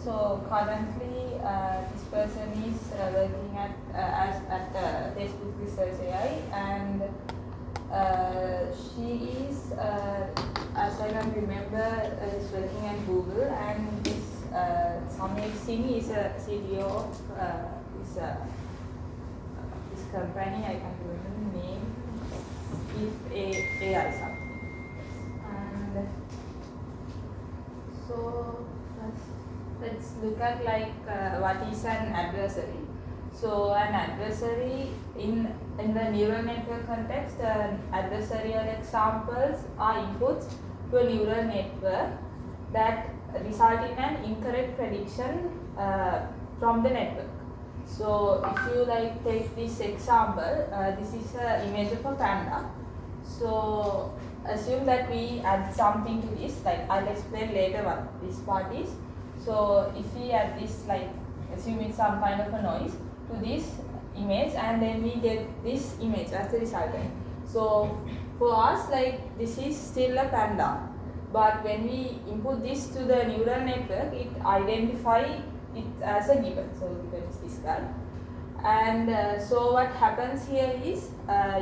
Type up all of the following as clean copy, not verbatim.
So currently, this person is working at Facebook Research AI, and she is, as I can remember, is working at Google, and this Samir Singh is a CTO of this company. I can't remember the name. If AI something. And so let's look at what is an adversary. So an adversary in the neural network context, adversarial examples are inputs to a neural network that result in an incorrect prediction from the network. So if you take this example, this is an image of a panda. So assume that we add something to this, I'll explain later what this part is. So if we add this, assume it's some kind of a noise to this image, and then we get this image as a resultant. So for us, this is still a panda, but when we input this to the neural network, it identifies it as a given. So given is this guy. And so what happens here is,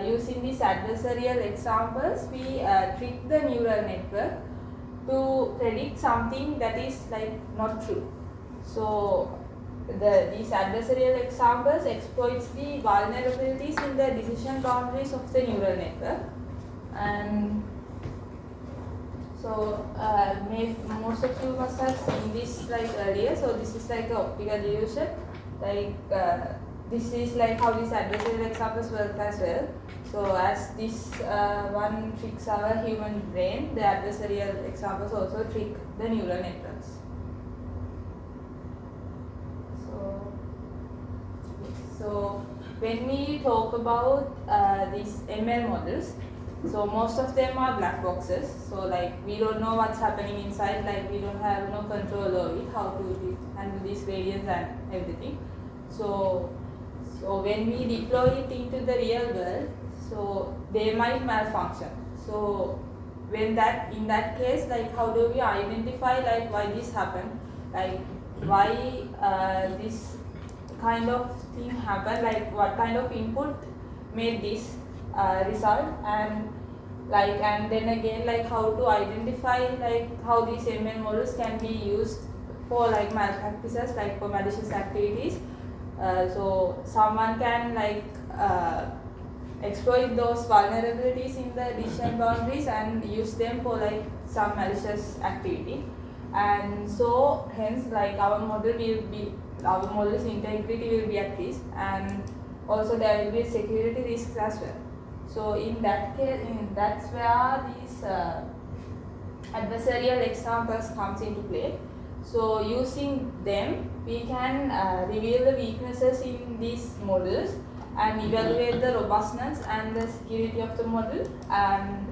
using these adversarial examples, we trick the neural network to predict something that is not true. So these adversarial examples exploits the vulnerabilities in the decision boundaries of the neural network. And so most of you must have seen this earlier. So this is an optical illusion. This is how these adversarial examples work as well. So as this one tricks our human brain, the adversarial examples also trick the neural networks. So when we talk about these ML models, so most of them are black boxes. So we don't know what's happening inside. We don't have no control over it, how to handle these gradients and everything. So when we deploy it into the real world, so they might malfunction. So in that case, how do we identify why this happened, why this kind of thing happened, what kind of input made this result, and then again how to identify how these ML models can be used for malpractices, for malicious activities. So someone can exploit those vulnerabilities in the decision boundaries and use them for some malicious activity. And so hence our model's integrity will be at risk, and also there will be security risks as well. So in that case, that's where these adversarial examples comes into play. So using them, we can reveal the weaknesses in these models and evaluate the robustness and the security of the model, and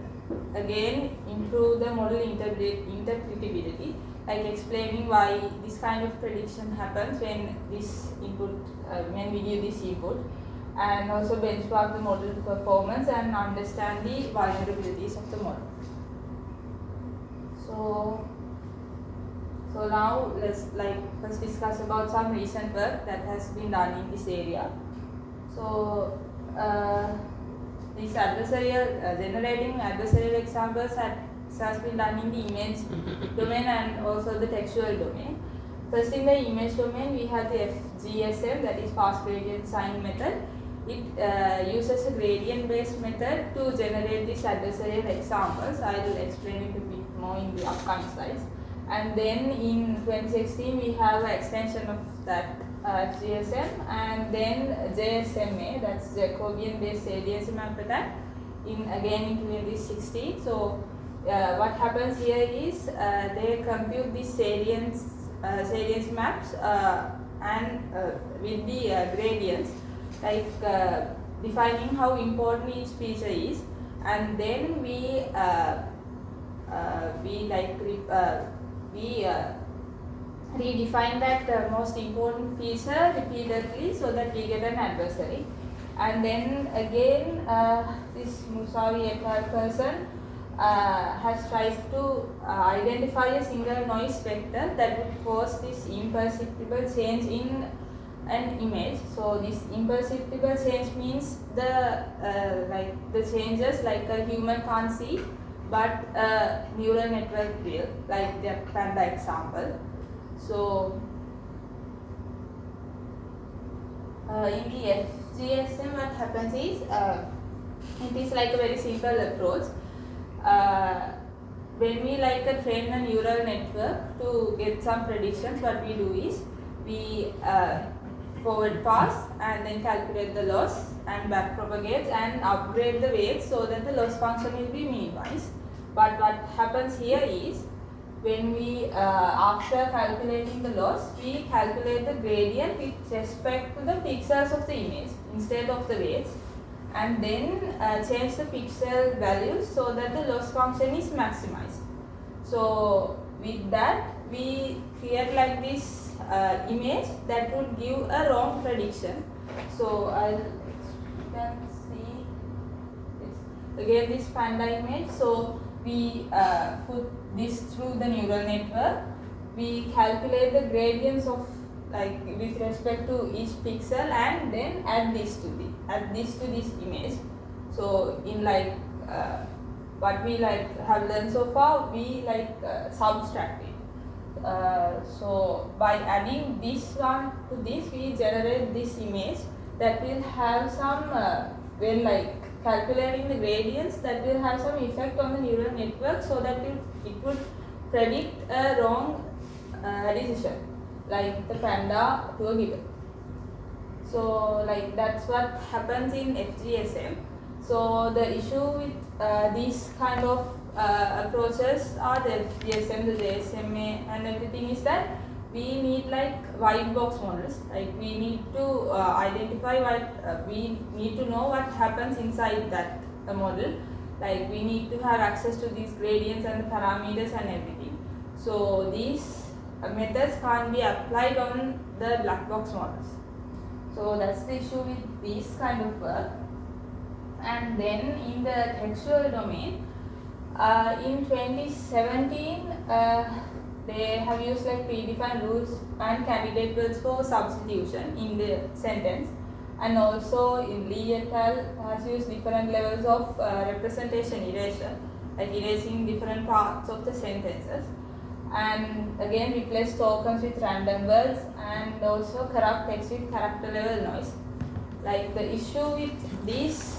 again improve the model interpretability, explaining why this kind of prediction happens when this input, when we give this input, and also benchmark the model performance and understand the vulnerabilities of the model. So now let's first discuss about some recent work that has been done in this area. So this generating adversarial examples has been done in the image domain and also the textual domain. First, in the image domain, we have the FGSM, that is fast gradient sign method. It uses a gradient-based method to generate these adversarial examples. I will explain it a bit more in the upcoming slides. And then in 2016, we have an extension of that GSM, and then JSMA, that's Jacobian-based salience map attack, again in 2016. So what happens here is they compute these salience maps and with the gradients, defining how important each feature is, and then we redefine that most important feature repeatedly so that we get an adversary. And then again, this Musawi et al. Person has tried to identify a single noise vector that would cause this imperceptible change in an image. So this imperceptible change means the changes like a human can't see, but a neural network will, like the panda example. So in the FGSM, what happens is it is like a very simple approach. When we train a neural network to get some predictions, what we do is we forward pass and then calculate the loss and back propagate and upgrade the weight so that the loss function will be minimized. But what happens here is when we after calculating the loss, we calculate the gradient with respect to the pixels of the image instead of the weights, and then change the pixel values so that the loss function is maximized. So with that we create like this image that would give a wrong prediction. So you can see this again, this panda image. So we put this through the neural network. We calculate the gradients of with respect to each pixel and then add this to this image. So in what we have learned so far, we subtract it. So by adding this one to this, we generate this image that will have some when calculating the gradients, that will have some effect on the neural network, so that it would predict a wrong decision, like the panda to a given. So that's what happens in FGSM. So the issue with these kind of approaches are the FGSM, the JSMA and everything is that we need white box models. We need to identify what we need to know what happens inside that model. We need to have access to these gradients and the parameters and everything. So these methods can't be applied on the black box models. So that's the issue with these kind of work. And then in the textual domain, in 2017 they have used predefined rules and candidate words for substitution in the sentence, and also in Lee et al. Has used different levels of representation erasure, erasing different parts of the sentences, and again replace tokens with random words and also corrupt text with character level noise. The issue with these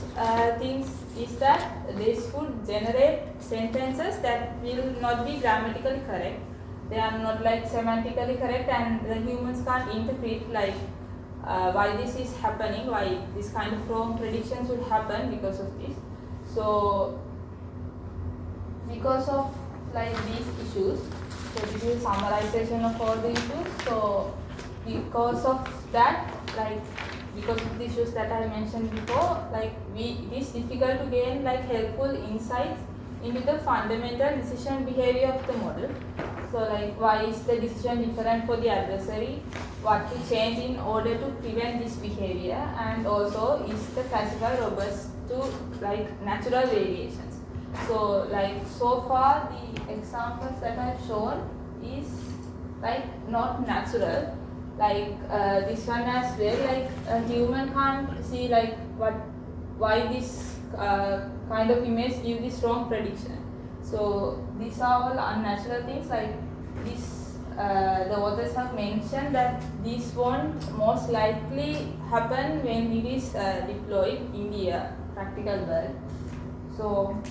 things is that this would generate sentences that will not be grammatically correct. They are not semantically correct, and the humans can't interpret why this is happening, why this kind of wrong predictions would happen because of this. So because of these issues, so this is summarization of all the issues. So because of that, because of the issues that I mentioned before, it is difficult to gain helpful insights into the fundamental decision behavior of the model. So why is the decision different for the adversary, what to change in order to prevent this behavior, and also is the classifier robust to natural variations. So so far the examples that I've shown is not natural. This one as well, a human can't see why this kind of image give this wrong prediction. So these are all unnatural things. This the authors have mentioned that this won't most likely happen when it is deployed in the practical world. So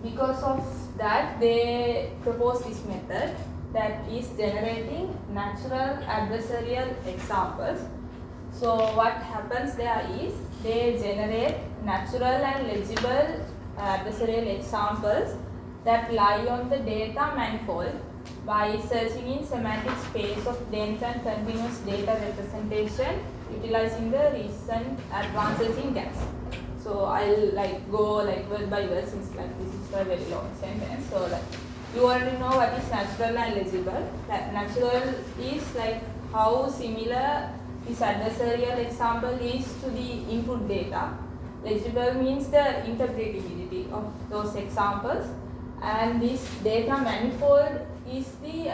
because of that, they propose this method that is generating natural adversarial examples. So what happens there is they generate natural and legible adversarial examples that lie on the data manifold by searching in semantic space of dense and continuous data representation utilizing the recent advances in GAS. So I'll go word by word since this is a very long sentence. So you already know what is natural and legible. Natural is how similar this adversarial example is to the input data, legible means the interpretability of those examples, and this data manifold is the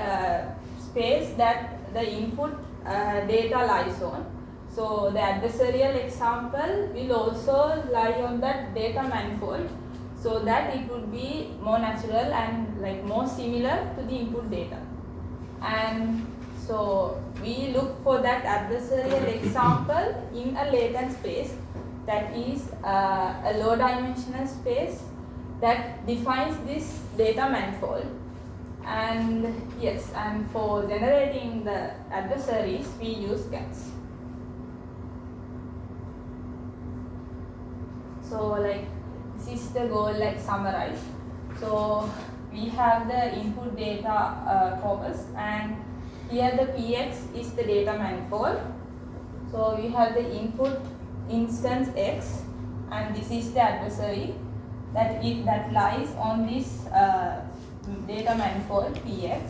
space that the input data lies on. So the adversarial example will also lie on that data manifold, so that it would be more natural and like more similar to the input data. And so we look for that adversarial example in a latent space, that is a low dimensional space that defines this data manifold. And yes, and for generating the adversaries we use GANs. So like this is the goal, like summarized. So we have the input data corpus, and here the PX is the data manifold. So we have the input instance X, and this is the adversary that lies on this data manifold PX.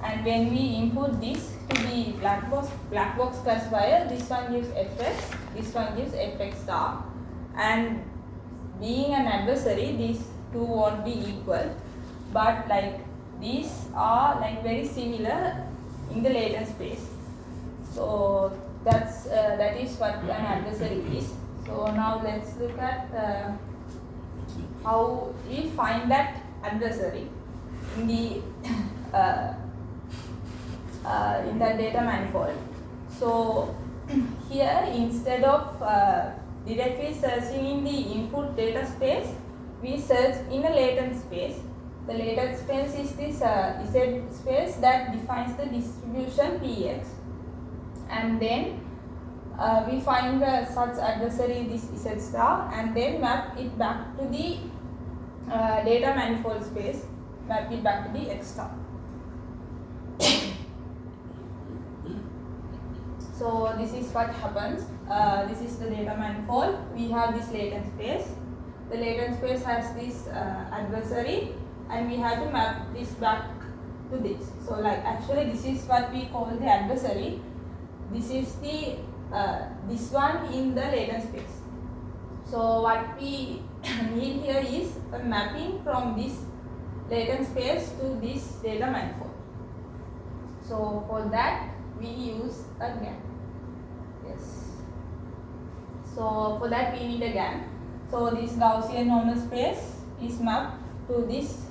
And when we input this to the black box classifier, this one gives Fx, this one gives Fx star. And being an adversary, these two won't be equal, but like these are like very similar in the latent space. So that is what an adversary is. So now let's look at how we find that adversary in the in the data manifold. So here, instead of directly searching in the input data space, we search in a latent space. The latent space is this Z space that defines the distribution Px, and then we find such adversary, this Z star, and then map it back to the data manifold space, map it back to the X star. So this is what happens. This is the data manifold. We have this latent space. The latent space has this adversary, and we have to map this back to this. So like actually this is what we call the adversary. This is the this one in the latent space. So what we need here is a mapping from this latent space to this data manifold. So for that we use a GAN. Yes. So for that we need a GAN. So this Gaussian normal space is mapped to this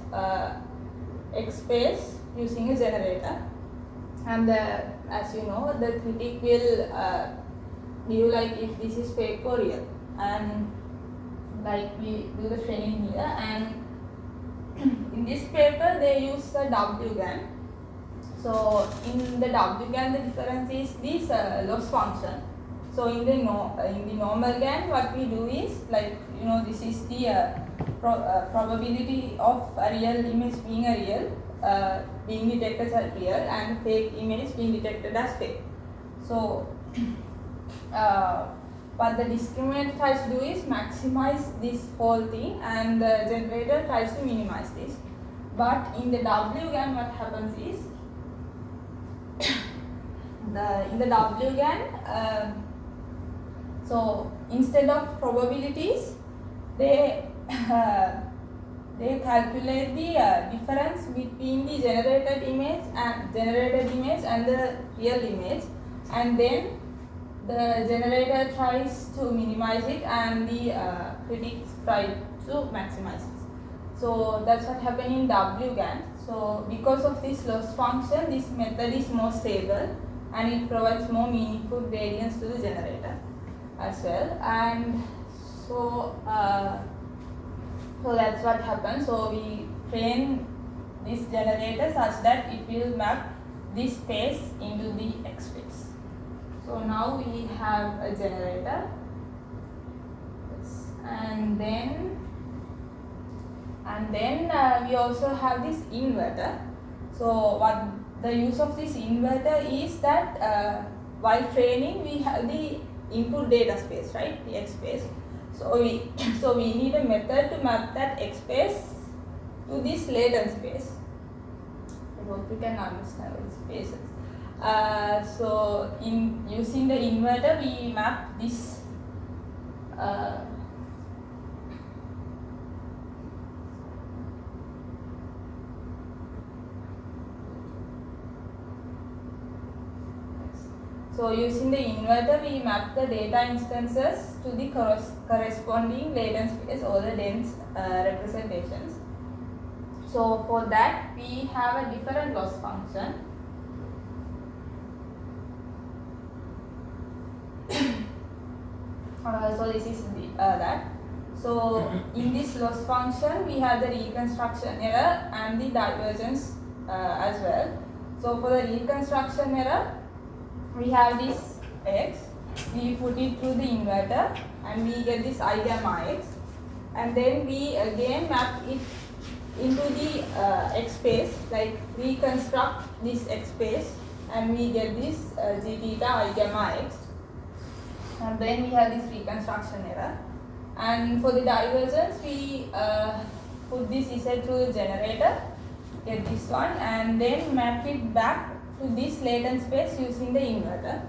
X space using a generator, and as you know, the critic will give like if this is fake or real, and like we do the training here. And in this paper they use the WGAN. So in the WGAN the difference is this loss function. So in the normal GAN, what we do is like, you know, this is the probability of a real image being a real, being detected as real, and fake image being detected as fake. So what the discriminator tries to do is maximize this whole thing, and the generator tries to minimize this. But in the WGAN, what happens is in the WGAN, so instead of probabilities, they calculate the difference between the generated image and the real image, and then the generator tries to minimize it, and the critics try to maximize it. So that's what happened in WGAN. So because of this loss function, this method is more stable, and it provides more meaningful variance to the generator as well. And so so that's what happens. So we train this generator such that it will map this space into the X space. So now we have a generator, yes. and then we also have this inverter. So what the use of this inverter is that while training we have the input data space, right, the X space. So we need a method to map that X space to this latent space. I hope you can understand what spaces. So in using the inverter, we map this So using the inverter, we map the data instances to the corresponding latent space or the dense representations. So for that, we have a different loss function. So this is that. So in this loss function, we have the reconstruction error and the divergence as well. So for the reconstruction error, we have this x, we put it through the inverter and we get this I gamma x, and then we again map it into the x space, like reconstruct this x space, and we get this g theta I gamma x, and then we have this reconstruction error. And for the divergence, we put this z through the generator, get this one, and then map it back to this latent space using the inverter,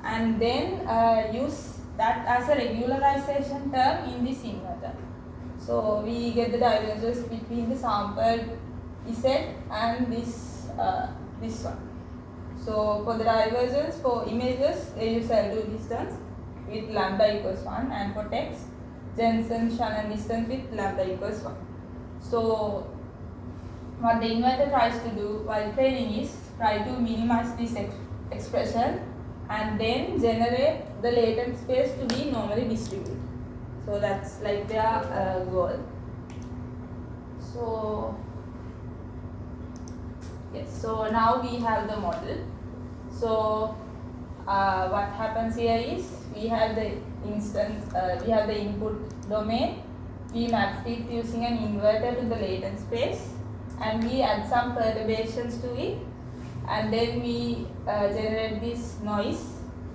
and then use that as a regularization term in this inverter. So we get the divergence between the sampled z and this one. So for the divergence for images, they use L2 distance with lambda equals 1, and for text, Jensen-Shannon distance with lambda equals 1. So what the inverter tries to do while training is try to minimize this expression and then generate the latent space to be normally distributed. So that's like their goal. So yes, so now we have the model. So what happens here is we have the instance, we have the input domain, we map it using an inverter to the latent space, and we add some perturbations to it, and then we generate this noise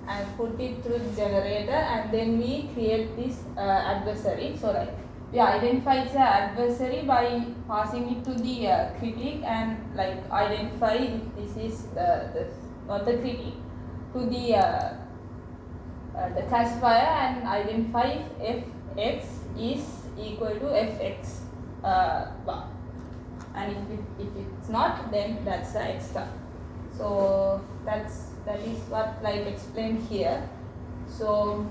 and put it through the generator, and then we create this adversary. So like we identify the adversary by passing it to the critic, and like identify if this is not the critic to the classifier, and identify if fx is equal to fx bar, and if it's not, then that's the x star. So that is what like explained here. So,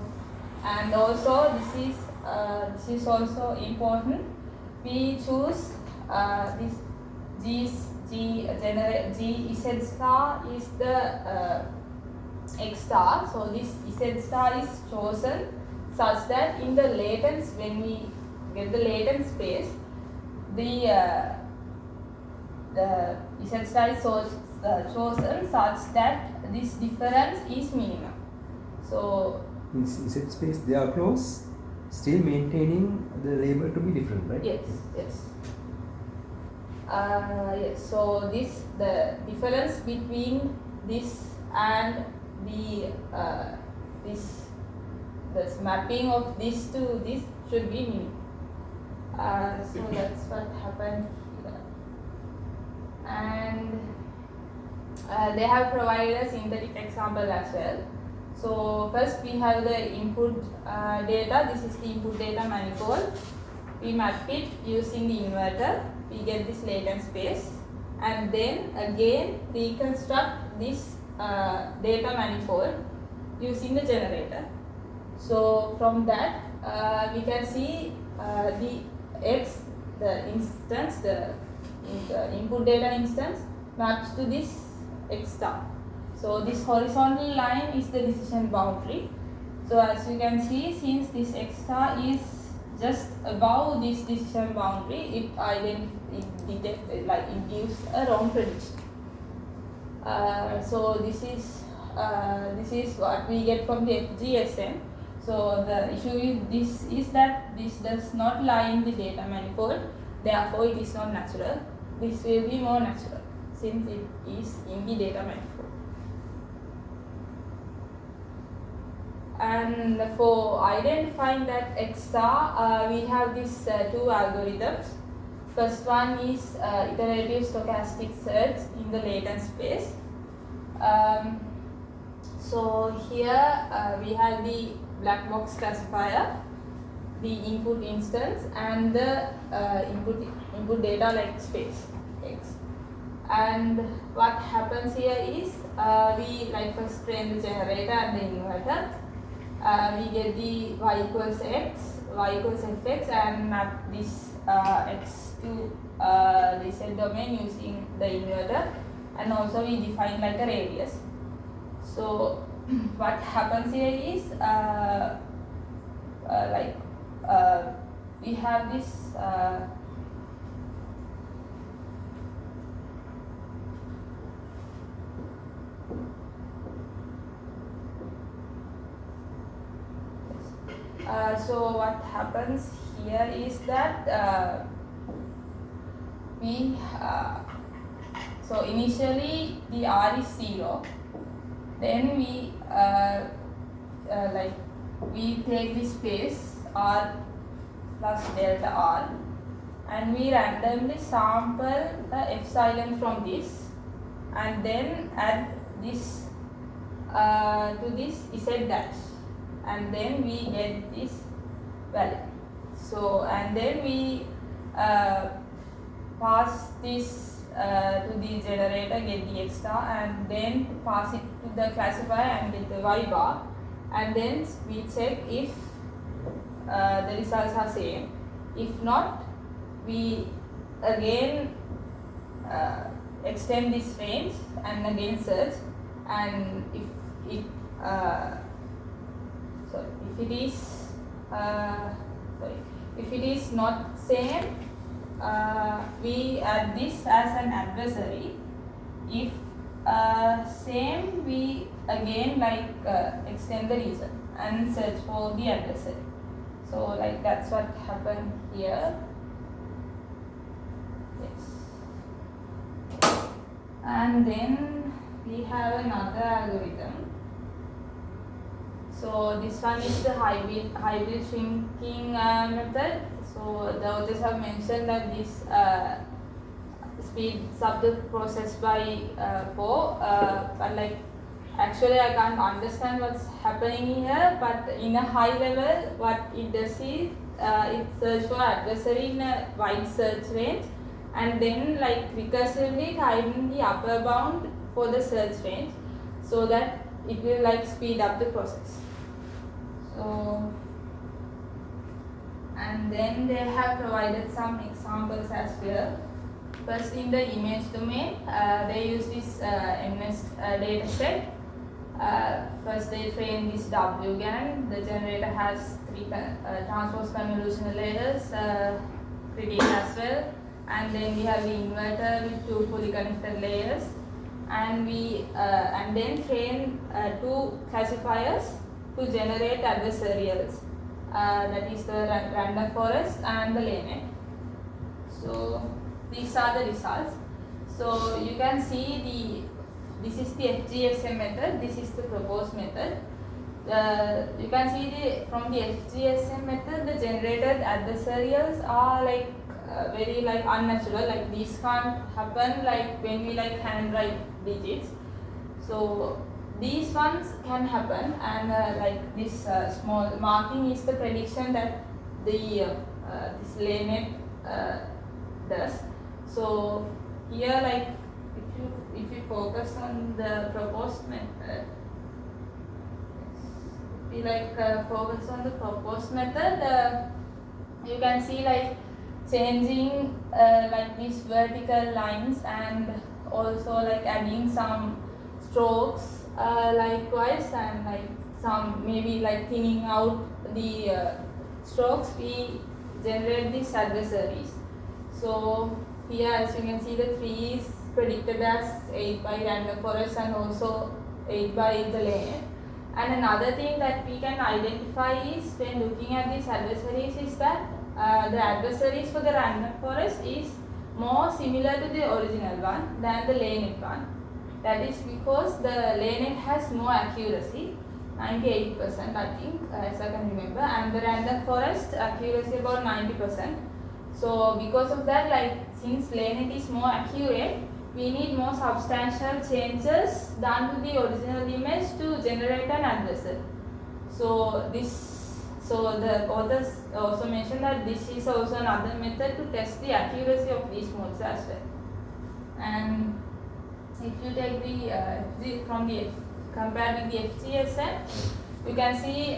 and also this is also important. We choose this G Z star is the x star. So this Z star is chosen such that in the latence, when we get the latent space, the Z star is chosen such that this difference is minimum. So in Z space they are close, still maintaining the label to be different, right? Yes, yes. Yes. So the difference between this and the this mapping of this to this should be minimum. So that's what happened here. And they have provided a synthetic example as well. So first we have the input data. This is the input data manifold. We map it using the inverter. We get this latent space, and then again reconstruct this data manifold using the generator. So from that we can see the x, the instance, the input data instance maps to this x star. So this horizontal line is the decision boundary. So as you can see, since this x star is just above this decision boundary, it gives a wrong prediction. So this is what we get from the FGSM. So the issue is that this does not lie in the data manifold, therefore it is not natural. This will be more natural since it is in the data manifold. And for identifying that x star, we have these two algorithms. First one is iterative stochastic search in the latent space. So here we have the black box classifier, the input instance, and the input data like space x. and what happens here is we like first train the generator and the inverter. We get the y equals x, y equals fx, and map this x to the z domain using the inverter, and also we define like a radius. So what happens here is we have this so what happens here is that so initially the R is 0, then we we take this space R plus delta R, and we randomly sample the epsilon from this, and then add this to this z dash, and then we get this value. So and then we pass this to the generator, get the x star, and then pass it to the classifier and get the y bar, and then we check if the results are same. If not, we again extend this range and again search, and if it is not same, we add this as an adversary. If same, we again extend the region and search for the adversary. So like that's what happened here. Yes. And then we have another algorithm. So this one is the hybrid shrinking method. So the authors have mentioned that this speeds up the process by 4, but like actually I can't understand what's happening here, but in a high level what it does is it searches for adversary in a wide search range, and then like recursively timing the upper bound for the search range, so that it will like speed up the process. So, and then they have provided some examples as well. First, in the image domain, they use this MNEST data set. First, they train this WGAN. The generator has 3 transpose convolutional layers, critique as well. And then we have the inverter with 2 fully connected layers. And we and then train 2 classifiers to generate adversarials. That is the random forest and the layenet. So these are the results. So you can see this is the FGSM method, this is the proposed method. You can see from the FGSM method, the generated adversarials are like very like unnatural. Like these can't happen like when we like handwrite digits. So these ones can happen, and like this small marking is the prediction that the this layenet does. So here, like if you focus on the proposed method, if we like focus on the proposed method, you can see like changing like these vertical lines, and also like adding some strokes likewise, and like some maybe like thinning out the strokes, we generate these adversaries. So here, as you can see, the 3 is predicted as 8 by random forest and also 8 by the layenet. And another thing that we can identify is when looking at these adversaries is that the adversaries for the random forest is more similar to the original one than the layenet one. That is because the layenet has more accuracy, 98% I think, as I can remember, and the random forest accuracy about 90%. So because of that, like since layenet is more accurate, we need more substantial changes done to the original image to generate an adversary. So the authors also mentioned that this is also another method to test the accuracy of these modes as well. And if you take compare with the FGSM, you can see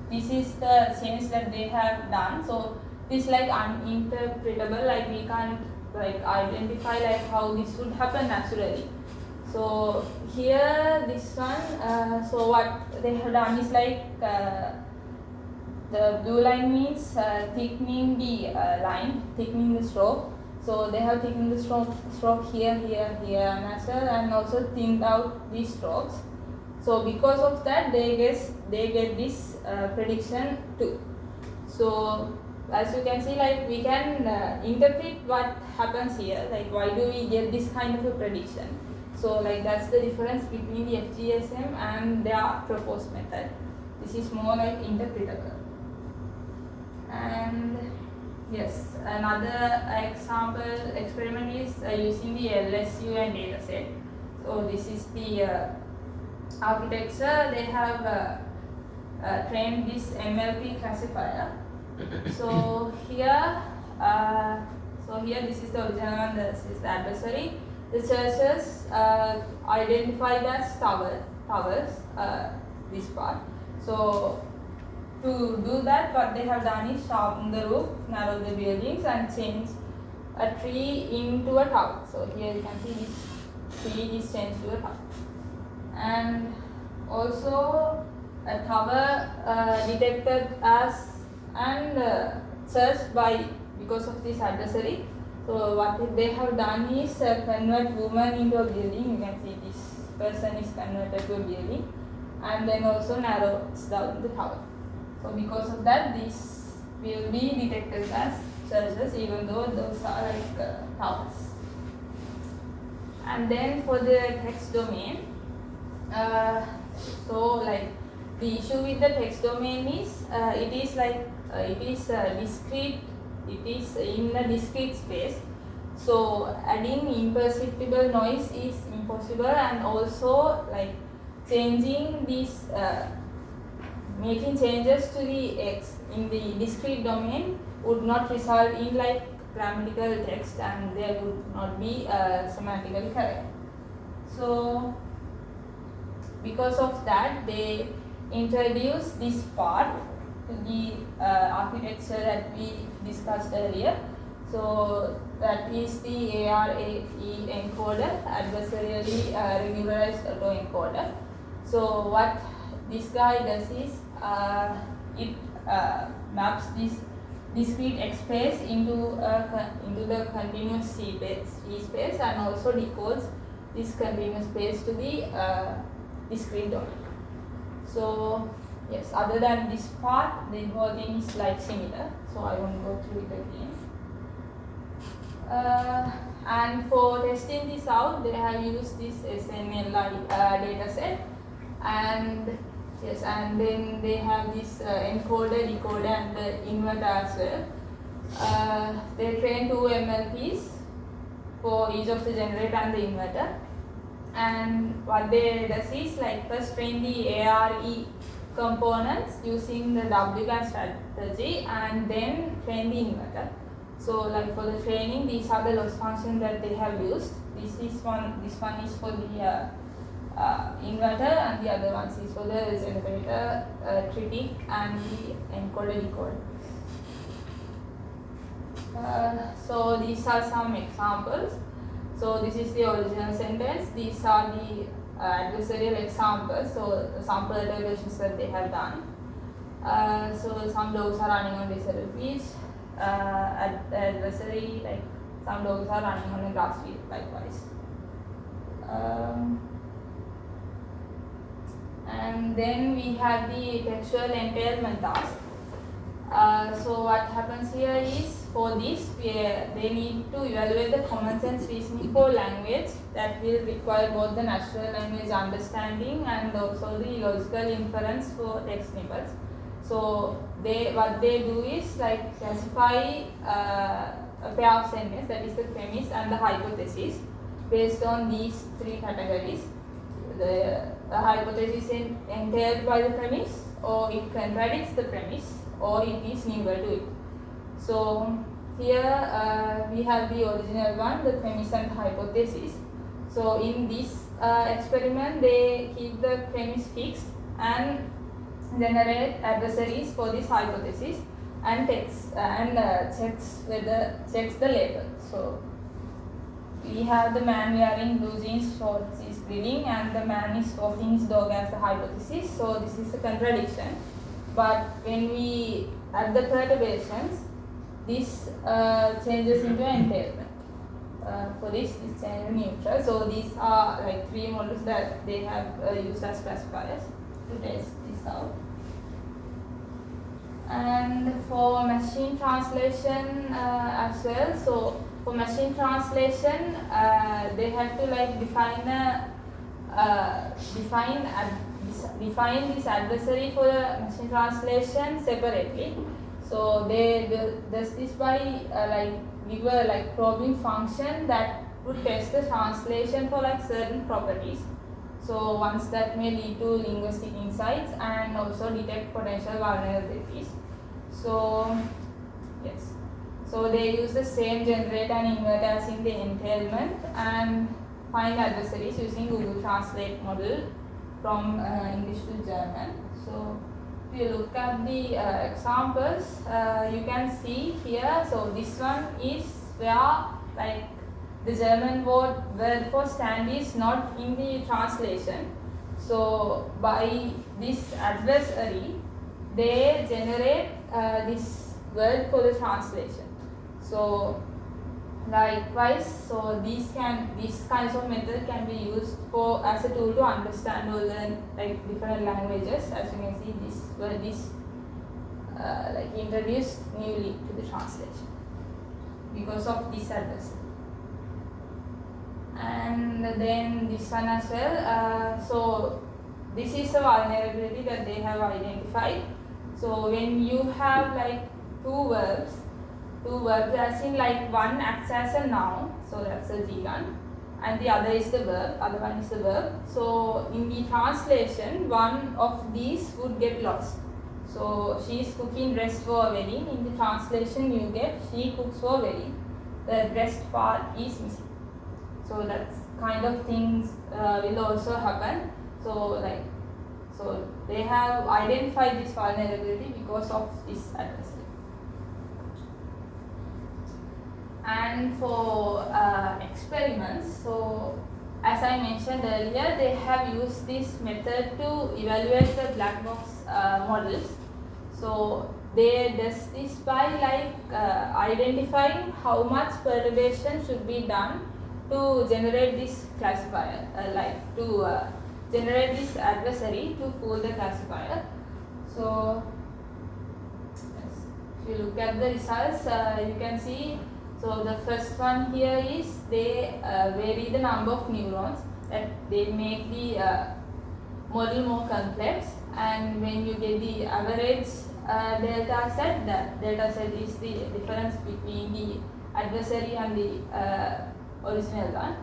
this is the change that they have done. So this is like uninterpretable, like we can't like identify like how this would happen naturally. So here this one, so what they have done is like the blue line means thickening the thickening the stroke. So they have thickened the stroke here, and as well, and also thinned out these strokes. So because of that, they get this prediction too. So as you can see, like we can interpret what happens here. Like why do we get this kind of a prediction? So like that's the difference between the FGSM and their proposed method. This is more like interpretable. And yes, another experiment is using the LSU and dataset. So this is the architecture. They have trained this MLP classifier. So here, this is the original one. This is the adversary. The churches identified as towers. This part. So to do that, what they have done is sharpen the roof, narrow the buildings, and change a tree into a tower. So here you can see this tree is changed to a tower. And also a tower detected as and searched by because of this adversary. So what they have done is convert woman into a building. You can see this person is converted to a building, and then also narrows down the tower. So because of that, this will be detected as churches, even though those are like towers. And then for the text domain, so like the issue with the text domain is it is discrete. It is in a discrete space. So adding imperceptible noise is impossible, and also like changing this. Making changes to the X in the discrete domain would not result in like grammatical text, and there would not be semantically correct. So because of that, they introduce this part to the architecture that we discussed earlier. So that is the ARAE encoder, adversarially regularized autoencoder. So what this guy does is it maps this discrete X space into the continuous C space, and also decodes this continuous space to the discrete domain. So yes, other than this part, the whole thing is like similar. So I won't go through it again. And for testing this out, they have used this SNLI dataset, and yes, and then they have this encoder, decoder, and the inverter as well. They train 2 MLPs for each of the generator and the inverter. And what they does is like first train the ARE components using the WGAN strategy, and then train the inverter. So like for the training, these are the loss functions that they have used. This one is for the inverter, and the other ones is for the generator, critic, and the encoder decoder. So these are some examples. So this is the original sentence. These are the adversarial examples. So the sample derivations that they have done. So some dogs are running on disabled fields. Adversary, like some dogs are running on a grass field likewise. And then we have the textual entailment task. So what happens here is, for this they need to evaluate the common sense reasoning for language that will require both the natural language understanding and also the logical inference for text snippets. So what they do is like classify a pair of sentences, that is the premise and the hypothesis, based on these 3 categories. The hypothesis is entailed by the premise, or it contradicts the premise, or it is neutral to it. So here we have the original one, the premise and hypothesis. So in this experiment, they keep the premise fixed and generate adversaries for this hypothesis and checks the label. So we have the man wearing blue jeans, shorts is breeding, and the man is walking his dog as the hypothesis. So this is a contradiction. But when we add the perturbations, this changes into entailment. For this change neutral. So these are like 3 models that they have used as classifiers to test this out. And for machine translation as well. So for machine translation, they have to like define this adversary for the machine translation separately. So they does this by give a probing function that would test the translation for certain properties. So once that may lead to linguistic insights and also detect potential vulnerabilities. So yes, so they use the same generate and invert as in the entailment and find adversaries using Google Translate model from English to German. So if you look at the examples, you can see here. So this one is where the German word for stand is not in the translation. So by this adversary, they generate this word for the translation. So likewise, so these kinds of method can be used as a tool to understand or learn different languages. As you can see, this word is introduced newly to the translation because of this adversary. And then this one as well. So this is a vulnerability that they have identified. So when you have two verbs as in one acts as a noun, so that's a G1, and the other is the verb, other one is the verb. So in the translation, one of these would get lost. So she is cooking dress for a wedding. In the translation you get she cooks for a wedding. The dressed part is missing. So that kind of things will also happen. So they have identified this vulnerability because of this adversary. And for experiments, so as I mentioned earlier, they have used this method to evaluate the black box models. So they does this by identifying how much perturbation should be done to generate this classifier, to generate this adversary to fool the classifier. So yes, if you look at the results, you can see. So the first one here is they vary the number of neurons, that they make the model more complex, and when you get the average data set, that data set is the difference between the adversary and the original one.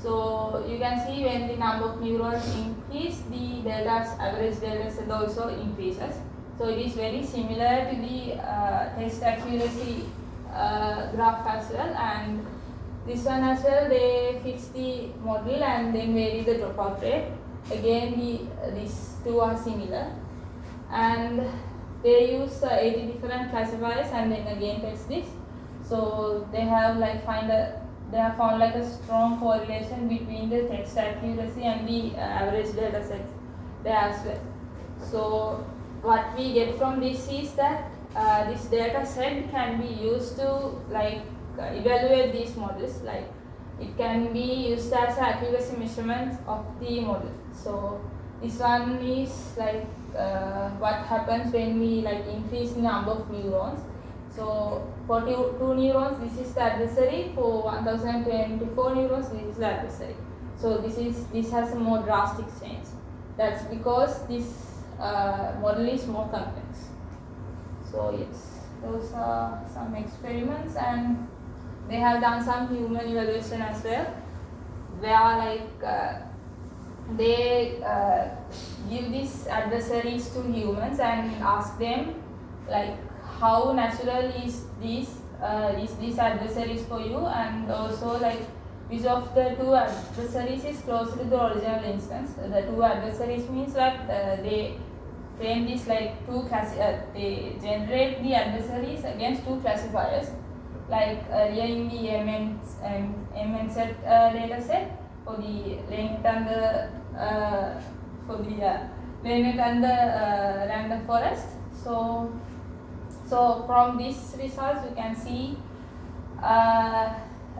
So you can see when the number of neurons increase, the average data set also increases. So it is very similar to the test accuracy graph as well, and this one as well, they fix the model and then vary the dropout rate. Again, these two are similar, and they use 80 different classifiers and then again test this. So they have found a strong correlation between the text accuracy and the average data set there as well. So what we get from this is that this data set can be used to evaluate these models. It can be used as accuracy measurement of the model. So this one is what happens when we increase the number of neurons. So for two neurons, this is the adversary. For 1024 neurons, this is the adversary. So this has a more drastic change. That's because this model is more complex. So yes, those are some experiments, and they have done some human evaluation as well, where they give these adversaries to humans and ask them how natural is these is these adversaries for you, and also like which of the two adversaries is closer to the original instance. The two adversaries means that they train this like they generate the adversaries against two classifiers, like earlier in the MN set data set for the length and the length and the random forest. So from these results you can see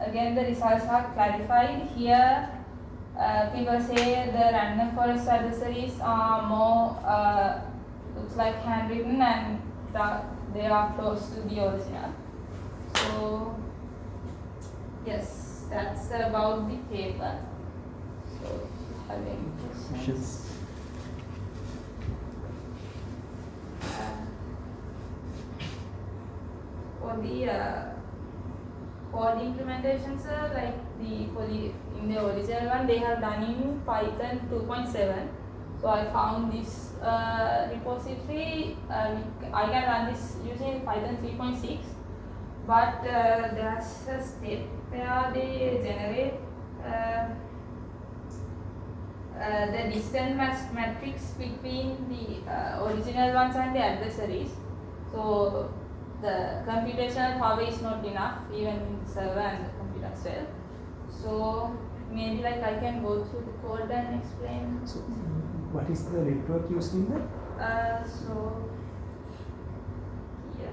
again the results are clarified here. People say the random forest adversaries are more looks like handwritten, and they are close to the original. So yes, that's about the paper. So have any questions? For the code implementations, like in the original one they have done in Python 2.7. So I found this repository. I can run this using Python 3.6, but there's a step where they generate the distance matrix between the original ones and the adversaries. So the computational power is not enough even in the server and the computer as well. So maybe like I can go through the code and explain. So what is the network used in that? So yeah.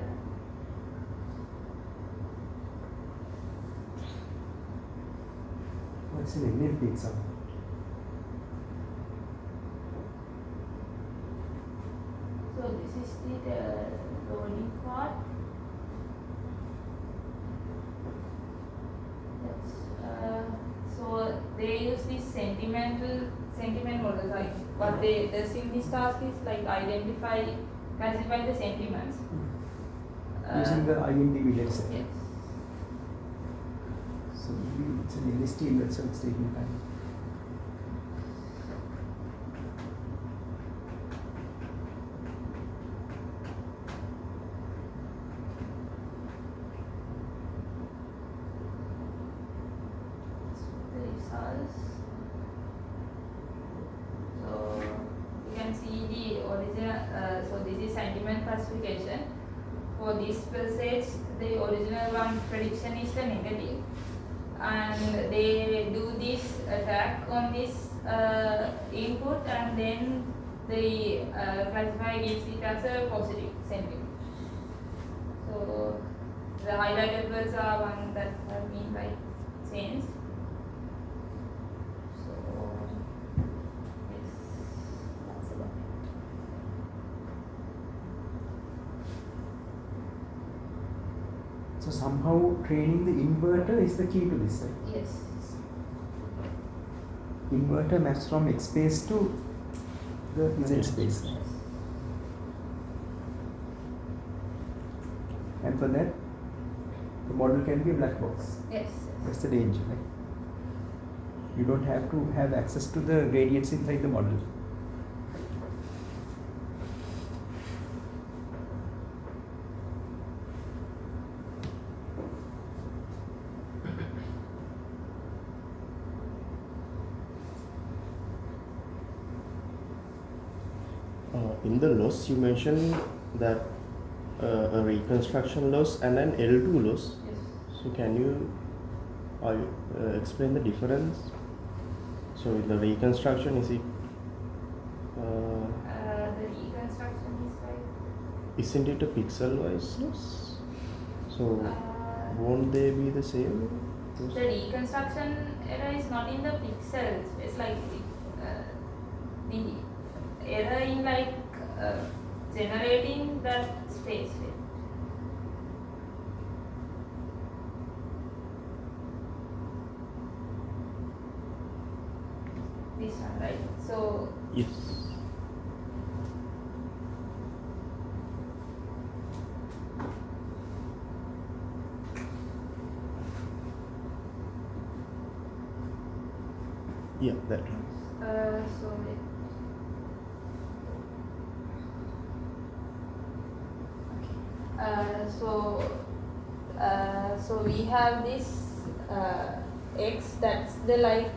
What's an NLP example? So this is the loading part. So they use these sentiment models. Like what they does in this task is like classify the sentiments. Using the INTV data set. Yes. So maybe it's an LST, that's why it's taking time. So you can see the original. So this is sentiment classification. For this passage, the original one prediction is the negative, and they do this attack on this input, and then the classifier gives it as a positive sentiment. So the highlighted words are one that have been like changed. So yes, that's about it. So somehow training the inverter is the key to this, right? Yes. Inverter maps from X space to the Z space. Yes. And for that, the model can be a black box. Yes. That's the danger, right? You don't have to have access to the gradients inside the model. In the loss, you mentioned that a reconstruction loss and an L2 loss. Yes. So can you explain the difference? So in the reconstruction, is it? The reconstruction is like. Isn't it a pixel-wise loss? So won't they be the same? The reconstruction error is not in the pixels. It's like the error in like generating that space. This one, right? So Yes. Yeah, that. so wait. So So we have this X, that's the like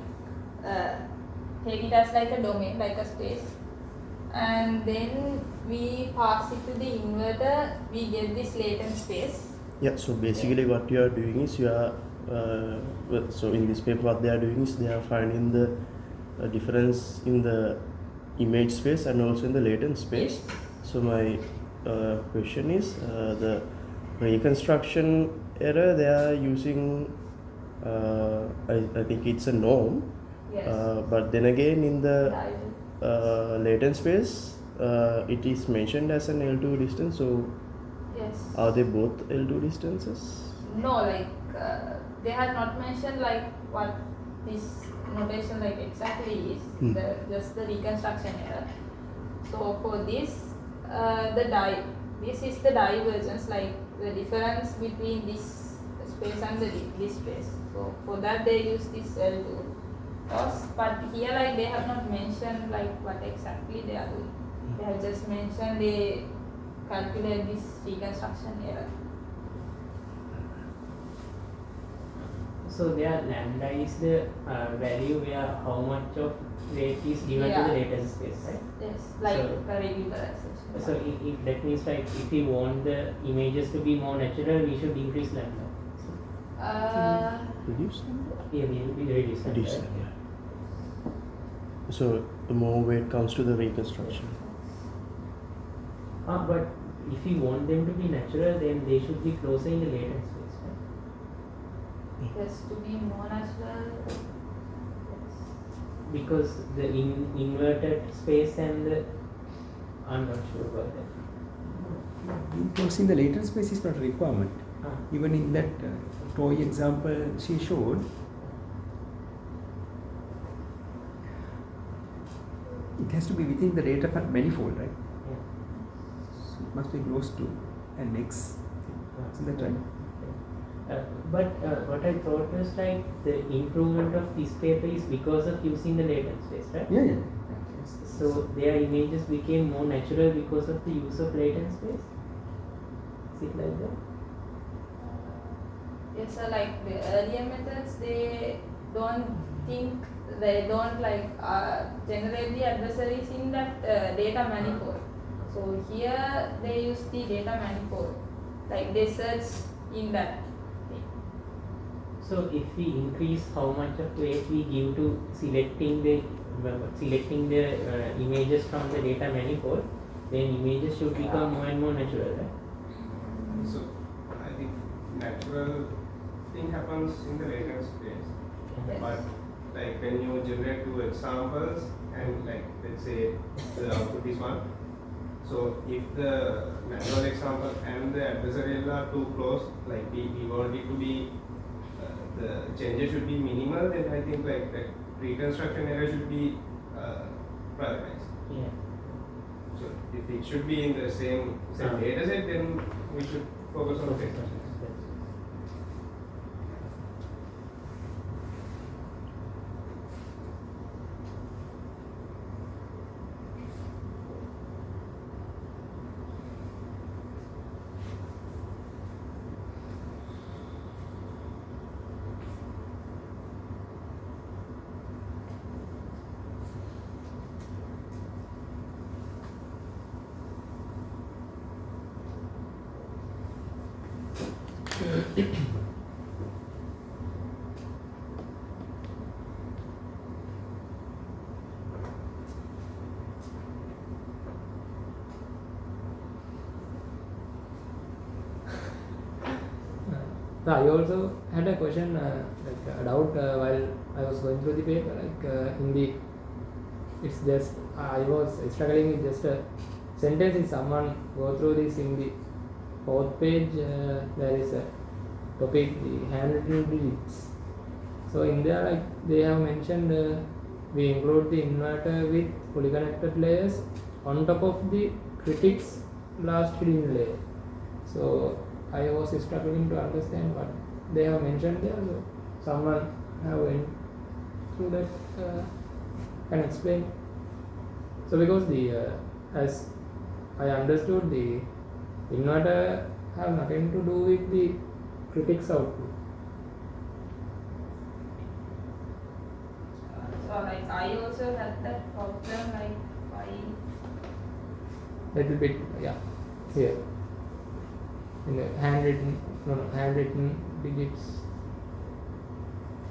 take it as like a domain, like a space, and then we pass it to the inverter, we get this latent space. Yeah, so basically what you are doing is you are so in this paper what they are doing is they are finding the difference in the image space and also in the latent space. Yes. So my question is the reconstruction error they are using I think it's a norm, Yes. but then again in the Dive. latent space it is mentioned as an L2 distance, so Yes. are they both L2 distances? No, like they have not mentioned like what this notation like exactly is. Just the reconstruction error. So for this, this is the divergence, like the difference between this space and this space. So for that they use this L2. But here like they have not mentioned like what exactly they are doing. They have just mentioned they calculate this reconstruction error. So there lambda is the value where how much of weight is given to the latent space, right? Yes, like So- a regularization. So if that means like if we want the images to be more natural, we should increase lambda. Reduce them? Yeah, we reduce lambda. Reduce right? them, yeah. So the more weight comes to the reconstruction. But if we want them to be natural, then they should be closer in the latent space, right? Yes, to be more natural. Yes. Because the inverted space and the I'm not sure about that. Because in the latent space is not a requirement. Even in that toy example she showed, it has to be within the data manifold, right? Yeah. So it must be close to an X. Isn't that right? But what I thought was like the improvement of this paper is because of using the latent space, right? Yeah, yeah. So their images became more natural because of the use of latent space? Is it like that? Yes, so like the earlier methods, they don't like generate the adversaries in that data manifold. So here they use the data manifold, like they search in that thing. So if we increase how much of weight we give to selecting the images from the data manifold, then images should become more and more natural, right? So I think natural thing happens in the latent space. Yes. But like when you generate two examples and like let's say the output is one. So if the natural example and the adversarial are too close, like we want it to be the changes should be minimal, then I think like reconstruction error should be prioritized. Yeah. So if it should be in the same data set, then we should focus on reconstruction. So I also had a question, like a doubt while I was going through the paper. Like in the, it's just I was struggling with just a sentence. If someone go through this in the fourth page, there is a topic, the handwritten digits. So in there, like they have mentioned, we include the inverter with fully connected layers on top of the critics last hidden layer. So I was struggling to understand what they have mentioned there. So someone have went through that, can explain. So because the as I understood, the inverter have nothing to do with the critics output. So like I also had that problem like why Little bit, yeah, here. In the handwritten digits.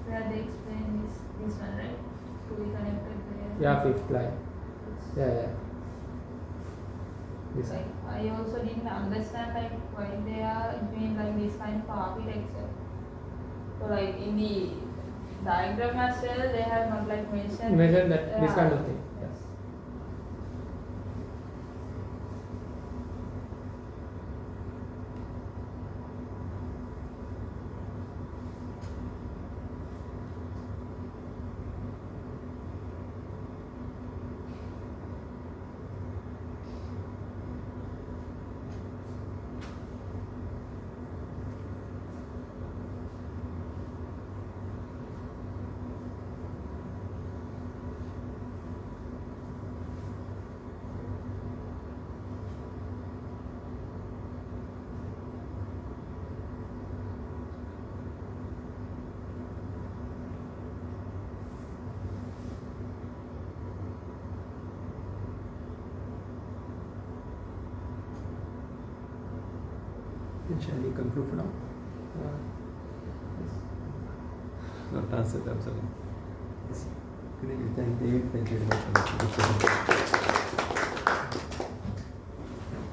where they explain this one, right? To be connected there. Yeah, fifth line. Yeah. This Like I also didn't understand like why they are doing like this kind of architecture. So like in the diagram as well, they have not like mentioned. measure that this Yeah. kind of thing. Yes. Shall we conclude for now? Yes. Not answer them, sorry. Yes. Thank you very much for the discussion.